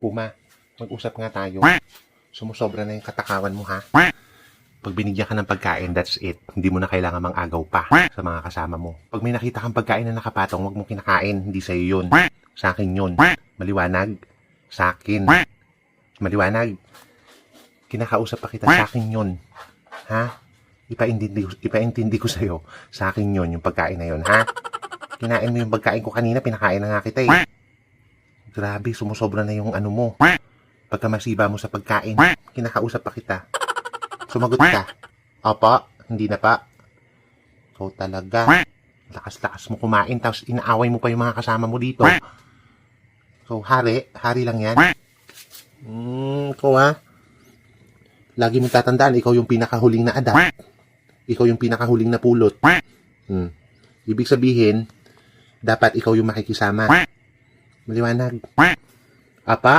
Puma, mag-usap nga tayo. Sumusobra na yung katakawan mo, ha? Pag binigyan ka ng pagkain, that's it. Hindi mo na kailangan mang-agaw pa sa mga kasama mo. Pag may nakita kang pagkain na nakapatong, huwag mo kinakain. Hindi sa'yo yun. Sa akin yun. Maliwanag? Sa akin. Maliwanag? Kinakausap pa kita. Sa akin yun. Ha? Ipaintindi ko sa'yo. Sa akin yun, yung pagkain na yun, ha? Kinain mo yung pagkain ko kanina, pinakain na nga kita eh. Grabe, sumusobra na yung ano mo. Pagka masiba mo sa pagkain, kinakausap pa kita. Sumagot ka. Opo, hindi na pa. Ikaw talaga. Lakas-lakas mo kumain, tapos inaaway mo pa yung mga kasama mo dito. So, hari lang yan. Ikaw ha. Lagi mong tatandaan, ikaw yung pinakahuling na adapt. Ikaw yung pinakahuling na pulot. Ibig sabihin, dapat ikaw yung makikisama. Maliwanag. Apa?